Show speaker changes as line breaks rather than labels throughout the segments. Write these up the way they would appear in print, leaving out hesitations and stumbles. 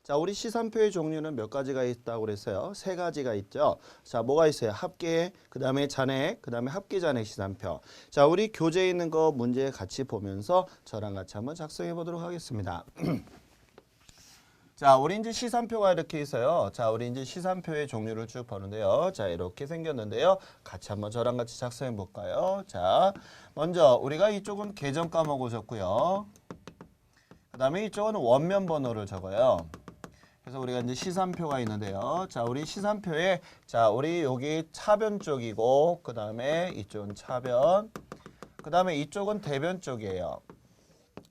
자, 우리 시산표의 종류는 몇 가지가 있다고 그랬어요? 세 가지가 있죠. 자, 뭐가 있어요? 합계, 그 다음에 잔액, 그 다음에 합계 잔액 시산표. 자, 우리 교재에 있는 거 문제 같이 보면서 저랑 같이 한번 작성해 보도록 하겠습니다. 자, 우리 이제 시산표가 이렇게 있어요. 자, 우리 이제 시산표의 종류를 쭉 보는데요. 자, 이렇게 생겼는데요. 같이 한번 저랑 같이 작성해 볼까요? 자, 먼저 우리가 이쪽은 계정 까먹고 적고요. 그 다음에 이쪽은 원면 번호를 적어요. 그래서 우리가 이제 시산표가 있는데요. 자, 우리 시산표에 자, 우리 여기 차변 쪽이고 그 다음에 이쪽은 차변, 그 다음에 이쪽은 대변 쪽이에요.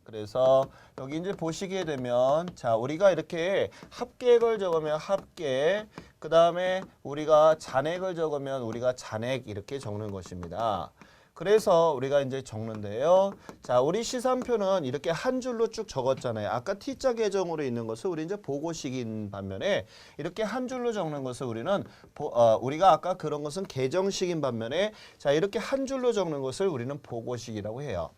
그래서 여기 이제 보시게 되면 자, 우리가 이렇게 합계액을 적으면 합계, 그 다음에 우리가 잔액을 적으면 우리가 잔액 이렇게 적는 것입니다. 그래서 우리가 이제 적는데요. 자, 우리 시산표는 이렇게 한 줄로 쭉 적었잖아요. 아까 T자 계정으로 있는 것을 우리 이제 보고식인 반면에 이렇게 한 줄로 적는 것을 우리는 우리가 아까 그런 것은 계정식인 반면에 자, 이렇게 한 줄로 적는 것을 우리는 보고식이라고 해요.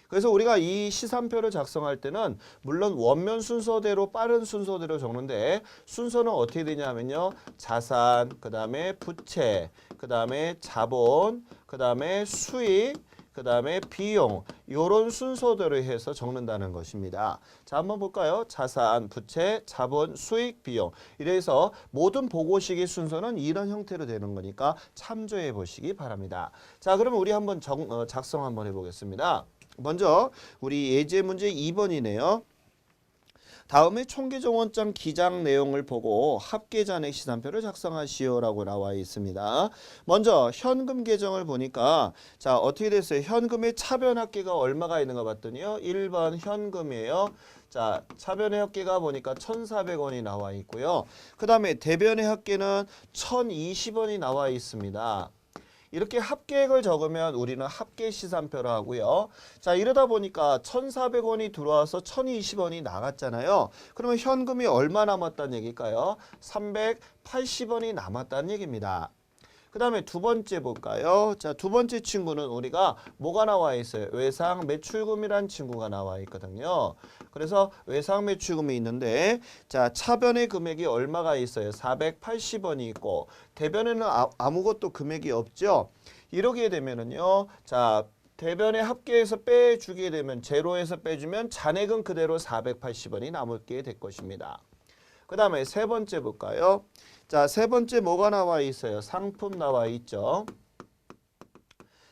그래서 우리가 이 시산표를 작성할 때는 물론 원면 순서대로 빠른 순서대로 적는데 순서는 어떻게 되냐면요. 자산, 그 다음에 부채, 그 다음에 자본, 그 다음에 수익, 그 다음에 비용 이런 순서대로 해서 적는다는 것입니다. 자, 한번 볼까요? 자산, 부채, 자본, 수익, 비용 이래서 모든 보고식의 순서는 이런 형태로 되는 거니까 참조해 보시기 바랍니다. 자, 그러면 우리 한번 작성 한번 해보겠습니다. 먼저 우리 예제 문제 2번이네요. 다음에 총계정원장 기장 내용을 보고 합계 잔액 시산표를 작성하시오라고 나와 있습니다. 먼저 현금 계정을 보니까 자, 어떻게 됐어요? 현금의 차변 합계가 얼마가 있는가 봤더니요. 1번 현금이에요. 자, 차변의 합계가 보니까 1,400원이 나와 있고요. 그 다음에 대변의 합계는 1,020원이 나와 있습니다. 이렇게 합계액을 적으면 우리는 합계 시산표를 하고요. 자, 이러다 보니까 1,400원이 들어와서 1,020원이 나갔잖아요. 그러면 현금이 얼마 남았다는 얘기일까요? 380원이 남았다는 얘기입니다. 그 다음에 두 번째 볼까요? 자, 두 번째 친구는 우리가 뭐가 나와 있어요? 외상 매출금이란 친구가 나와 있거든요. 그래서 외상 매출금이 있는데 자, 차변의 금액이 얼마가 있어요? 480원이 있고 대변에는 아무것도 금액이 없죠. 이러게 되면은요. 자, 대변의 합계에서 빼주게 되면 제로에서 빼주면 잔액은 그대로 480원이 남게 될 것입니다. 그 다음에 세 번째 볼까요? 자, 세 번째 뭐가 나와 있어요? 상품 나와 있죠.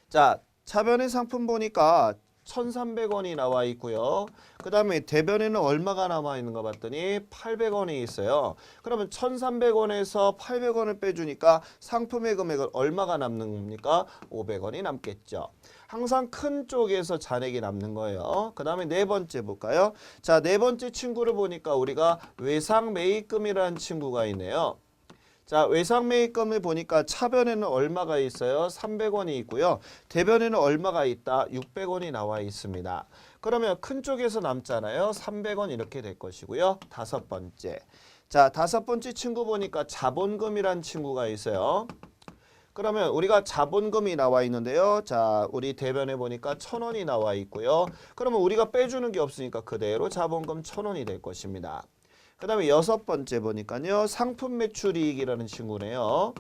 자, 차변의 상품 보니까 1,300원이 나와 있고요. 그 다음에 대변에는 얼마가 남아 있는가 봤더니 800원이 있어요. 그러면 1,300원에서 800원을 빼주니까 상품의 금액은 얼마가 남는 겁니까? 500원이 남겠죠. 항상 큰 쪽에서 잔액이 남는 거예요. 그 다음에 네 번째 볼까요? 자, 네 번째 친구를 보니까 우리가 외상 매입금이라는 친구가 있네요. 자, 외상 매입금을 보니까 차변에는 얼마가 있어요? 300원이 있고요. 대변에는 얼마가 있다? 600원이 나와 있습니다. 그러면 큰 쪽에서 남잖아요. 300원 이렇게 될 것이고요. 다섯 번째. 자, 다섯 번째 친구 보니까 자본금이란 친구가 있어요. 그러면 우리가 자본금이 나와 있는데요. 자, 우리 대변에 보니까 1,000원이 나와 있고요. 그러면 우리가 빼주는 게 없으니까 그대로 자본금 1,000원이 될 것입니다. 그 다음에 여섯 번째 보니까요. 상품 매출이익이라는 친구네요.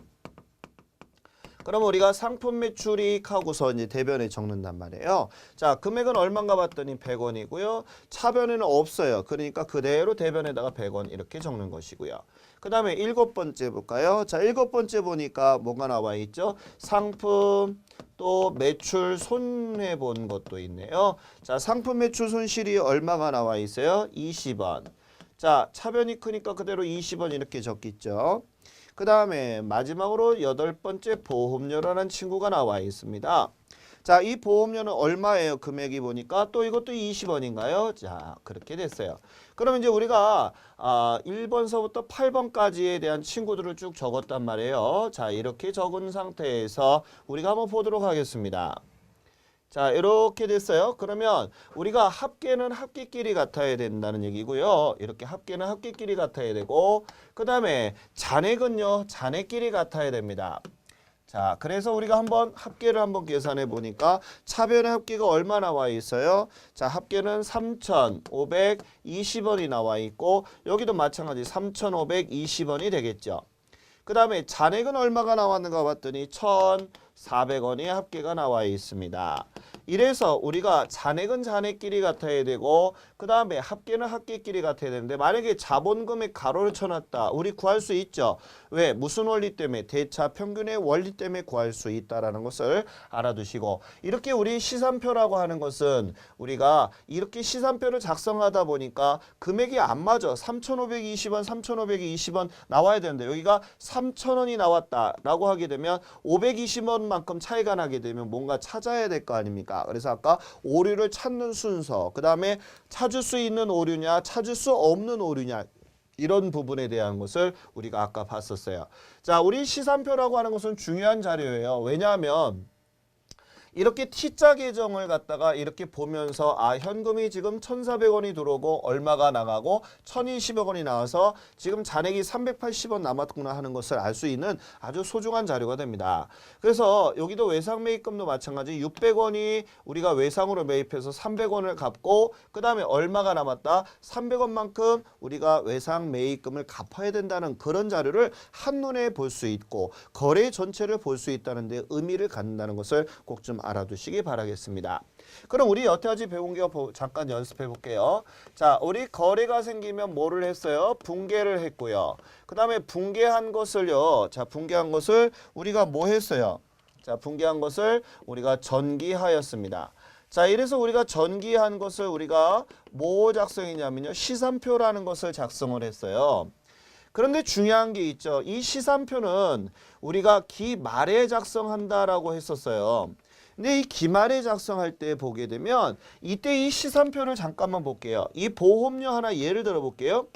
그러면 우리가 상품 매출이익하고서 이제 대변에 적는단 말이에요. 자, 금액은 얼마인가 봤더니 100원이고요. 차변에는 없어요. 그러니까 그대로 대변에다가 100원 이렇게 적는 것이고요. 그 다음에 일곱 번째 볼까요? 자, 일곱 번째 보니까 뭐가 나와 있죠? 상품 또 매출 손해 본 것도 있네요. 자, 상품 매출 손실이 얼마가 나와 있어요? 20원. 자, 차변이 크니까 그대로 20원 이렇게 적겠죠. 그 다음에 마지막으로 여덟 번째 보험료라는 친구가 나와 있습니다. 자, 이 보험료는 얼마예요? 금액이 보니까 또 이것도 20원인가요? 자, 그렇게 됐어요. 그럼 이제 우리가 1번서부터 8번까지에 대한 친구들을 쭉 적었단 말이에요. 자, 이렇게 적은 상태에서 우리가 한번 보도록 하겠습니다. 자, 이렇게 됐어요. 그러면 우리가 합계는 합계끼리 같아야 된다는 얘기고요. 이렇게 합계는 합계끼리 같아야 되고 그 다음에 잔액은요. 잔액끼리 같아야 됩니다. 자, 그래서 우리가 한번 합계를 한번 계산해 보니까 차변의 합계가 얼마 나와 있어요? 자, 합계는 3,520원이 나와 있고 여기도 마찬가지 3,520원이 되겠죠. 그 다음에 잔액은 얼마가 나왔는가 봤더니 1,400원의 합계가 나와 있습니다. 이래서 우리가 잔액은 잔액끼리 같아야 되고 그 다음에 합계는 합계끼리 같아야 되는데 만약에 자본금액 가로를 쳐놨다. 우리 구할 수 있죠. 왜? 무슨 원리 때문에? 대차 평균의 원리 때문에 구할 수 있다라는 것을 알아두시고 이렇게 우리 시산표라고 하는 것은 우리가 이렇게 시산표를 작성하다 보니까 금액이 안 맞아. 3,520원, 3,520원 나와야 되는데 여기가 3,000원이 나왔다라고 하게 되면 520원만큼 차이가 나게 되면 뭔가 찾아야 될 거 아닙니까? 그래서 아까 오류를 찾는 순서, 그 다음에 찾을 수 있는 오류냐, 찾을 수 없는 오류냐 이런 부분에 대한 것을 우리가 아까 봤었어요. 자, 우리 시산표라고 하는 것은 중요한 자료예요. 왜냐하면 이렇게 T자 계정을 갖다가 이렇게 보면서 아 현금이 지금 1,400원이 들어오고 얼마가 나가고 1,020억 원이 나와서 지금 잔액이 380원 남았구나 하는 것을 알 수 있는 아주 소중한 자료가 됩니다. 그래서 여기도 외상 매입금도 마찬가지 600원이 우리가 외상으로 매입해서 300원을 갚고 그 다음에 얼마가 남았다? 300원만큼 우리가 외상 매입금을 갚아야 된다는 그런 자료를 한눈에 볼 수 있고 거래 전체를 볼 수 있다는 데 의미를 갖는다는 것을 꼭 좀 알아두시기 바라겠습니다. 그럼 우리 여태까지 배운 게 잠깐 연습해 볼게요. 자, 우리 거래가 생기면 뭐를 했어요? 붕괴를 했고요. 그 다음에 붕괴한 것을요. 자, 붕괴한 것을 우리가 뭐 했어요? 자, 붕괴한 것을 우리가 전기하였습니다. 자, 이래서 우리가 전기한 것을 우리가 뭐 작성했냐면요. 시산표라는 것을 작성을 했어요. 그런데 중요한 게 있죠. 이 시산표는 우리가 기말에 작성한다라고 했었어요. 근데 이 기말에 작성할 때 보게 되면 이때 이 시산표를 잠깐만 볼게요. 이 보험료 하나 예를 들어 볼게요.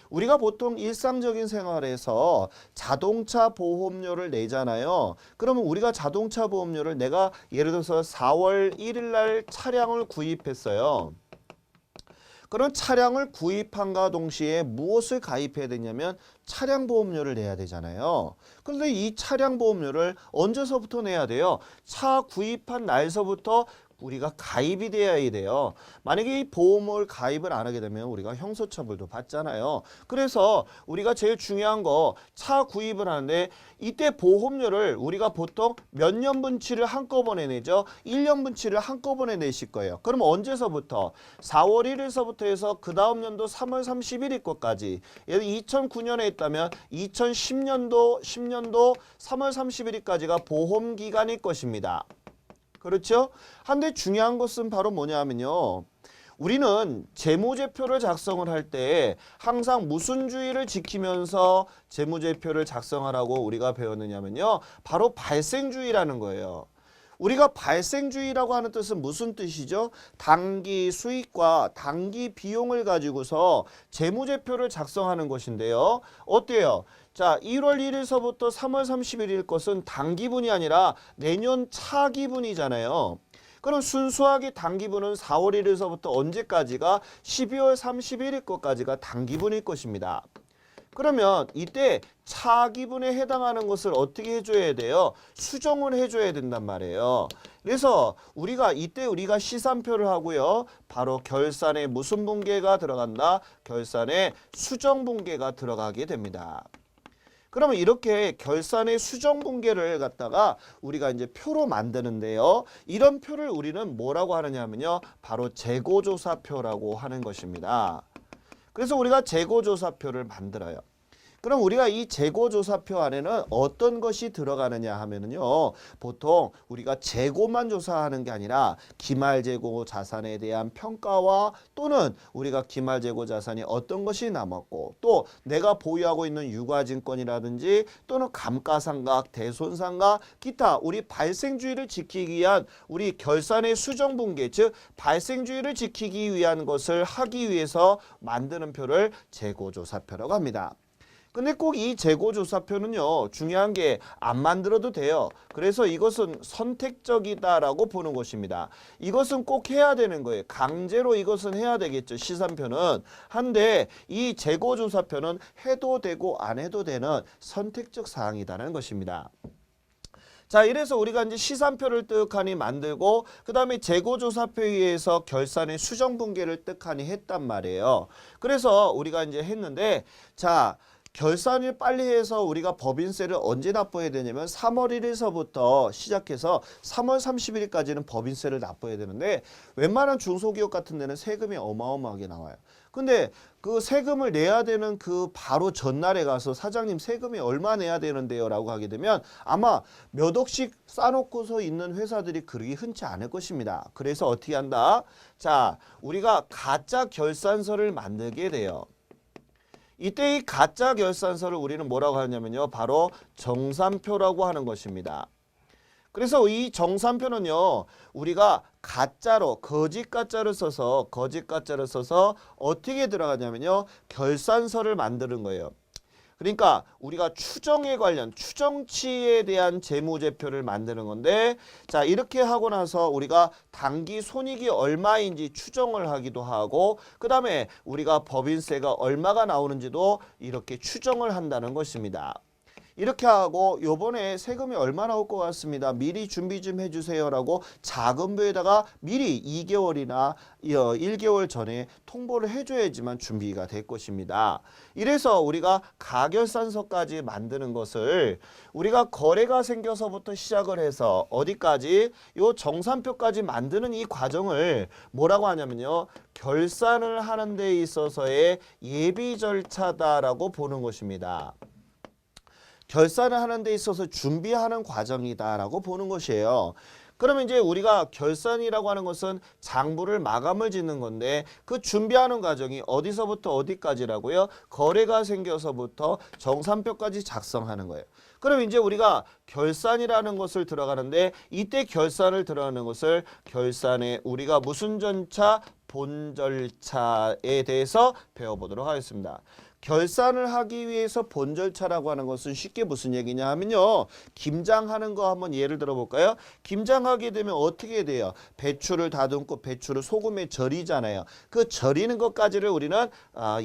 우리가 보통 일상적인 생활에서 자동차 보험료를 내잖아요. 그러면 우리가 자동차 보험료를 내가 예를 들어서 4월 1일 날 차량을 구입했어요. 그런 차량을 구입함과 동시에 무엇을 가입해야 되냐면 차량 보험료를 내야 되잖아요. 그런데 이 차량 보험료를 언제서부터 내야 돼요? 차 구입한 날서부터 우리가 가입이 되어야 돼요. 만약에 이 보험을 가입을 안 하게 되면 우리가 형사처벌도 받잖아요. 그래서 우리가 제일 중요한 거 차 구입을 하는데 이때 보험료를 우리가 보통 몇 년 분치를 한꺼번에 내죠. 1년 분치를 한꺼번에 내실 거예요. 그럼 언제서부터? 4월 1일서부터 해서 그 다음 연도 3월 31일 것까지. 예를 2009년에 했다면 2010년도 10년도 3월 31일까지가 보험 기간일 것입니다. 그렇죠? 한데 중요한 것은 바로 뭐냐 하면요. 우리는 재무제표를 작성을 할 때 항상 무슨 주의를 지키면서 재무제표를 작성하라고 우리가 배웠느냐면요. 바로 발생주의라는 거예요. 우리가 발생주의라고 하는 뜻은 무슨 뜻이죠? 단기 수익과 단기 비용을 가지고서 재무제표를 작성하는 것인데요. 어때요? 자, 1월 1일서부터 3월 31일 것은 단기분이 아니라 내년 차기분이잖아요. 그럼 순수하게 단기분은 4월 1일서부터 언제까지가 12월 31일 것까지가 단기분일 것입니다. 그러면 이때 차기분에 해당하는 것을 어떻게 해줘야 돼요? 수정을 해줘야 된단 말이에요. 그래서 우리가 이때 우리가 시산표를 하고요. 바로 결산에 무슨 분계가 들어간다? 결산에 수정 분계가 들어가게 됩니다. 그러면 이렇게 결산의 수정 분계를 갖다가 우리가 이제 표로 만드는데요. 이런 표를 우리는 뭐라고 하느냐 하면요. 바로 재고조사표라고 하는 것입니다. 그래서 우리가 재고조사표를 만들어요. 그럼 우리가 이 재고조사표 안에는 어떤 것이 들어가느냐 하면은요. 보통 우리가 재고만 조사하는 게 아니라 기말재고 자산에 대한 평가와 또는 우리가 기말재고 자산이 어떤 것이 남았고 또 내가 보유하고 있는 유가증권이라든지 또는 감가상각, 대손상각, 기타 우리 발생주의를 지키기 위한 우리 결산의 수정분계 즉 발생주의를 지키기 위한 것을 하기 위해서 만드는 표를 재고조사표라고 합니다. 근데 꼭 이 재고조사표는요. 중요한 게 안 만들어도 돼요. 그래서 이것은 선택적이다라고 보는 것입니다. 이것은 꼭 해야 되는 거예요. 강제로 이것은 해야 되겠죠. 시산표는. 한데 이 재고조사표는 해도 되고 안 해도 되는 선택적 사항이라는 것입니다. 자, 이래서 우리가 이제 시산표를 떡하니 만들고 그 다음에 재고조사표에 의해서 결산의 수정분계를 떡하니 했단 말이에요. 그래서 우리가 이제 했는데 자, 결산을 빨리 해서 우리가 법인세를 언제 납부해야 되냐면 3월 1일서부터 시작해서 3월 30일까지는 법인세를 납부해야 되는데 웬만한 중소기업 같은 데는 세금이 어마어마하게 나와요. 근데 그 세금을 내야 되는 그 바로 전날에 가서 사장님 세금이 얼마 내야 되는데요 라고 하게 되면 아마 몇 억씩 싸놓고서 있는 회사들이 그러기 흔치 않을 것입니다. 그래서 어떻게 한다? 자, 우리가 가짜 결산서를 만들게 돼요. 이때 이 가짜 결산서를 우리는 뭐라고 하냐면요. 바로 정산표라고 하는 것입니다. 그래서 이 정산표는요. 우리가 가짜로 거짓 가짜를 써서 어떻게 들어가냐면요. 결산서를 만드는 거예요. 그러니까 우리가 추정에 관련 추정치에 대한 재무제표를 만드는 건데 자 이렇게 하고 나서 우리가 당기 손익이 얼마인지 추정을 하기도 하고 그 다음에 우리가 법인세가 얼마가 나오는지도 이렇게 추정을 한다는 것입니다. 이렇게 하고 요번에 세금이 얼마 나올 것 같습니다. 미리 준비 좀 해주세요 라고 자금부에다가 미리 2개월이나 1개월 전에 통보를 해줘야지만 준비가 될 것입니다. 이래서 우리가 가결산서까지 만드는 것을 우리가 거래가 생겨서부터 시작을 해서 어디까지 요 정산표까지 만드는 이 과정을 뭐라고 하냐면요. 결산을 하는 데 있어서의 예비 절차다라고 보는 것입니다. 결산을 하는 데 있어서 준비하는 과정이다라고 보는 것이에요. 그러면 이제 우리가 결산이라고 하는 것은 장부를 마감을 짓는 건데 그 준비하는 과정이 어디서부터 어디까지라고요? 거래가 생겨서부터 정산표까지 작성하는 거예요. 그럼 이제 우리가 결산이라는 것을 들어가는데 이때 결산을 들어가는 것을 결산에 우리가 무슨 절차? 본 절차에 대해서 배워보도록 하겠습니다. 결산을 하기 위해서 본 절차라고 하는 것은 쉽게 무슨 얘기냐 하면요. 김장하는 거 한번 예를 들어볼까요? 김장하게 되면 어떻게 돼요? 배추를 다듬고 배추를 소금에 절이잖아요. 그 절이는 것까지를 우리는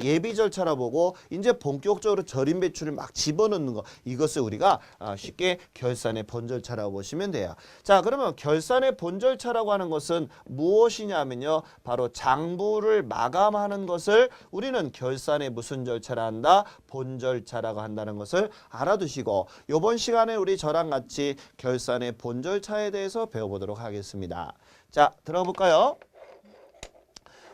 예비 절차라 보고 이제 본격적으로 절인 배추를 막 집어넣는 거 이것을 우리가 쉽게 결산의 본 절차라고 보시면 돼요. 자, 그러면 결산의 본 절차라고 하는 것은 무엇이냐면요. 바로 장부를 마감하는 것을 우리는 결산의 무슨 절차 한다? 본 절차라고 한다는 것을 알아두시고 이번 시간에 우리 저랑 같이 결산의 본 절차에 대해서 배워보도록 하겠습니다. 자, 들어볼까요?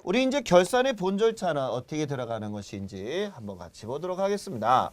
우리 이제 결산의 본 절차는 어떻게 들어가는 것인지 한번 같이 보도록 하겠습니다.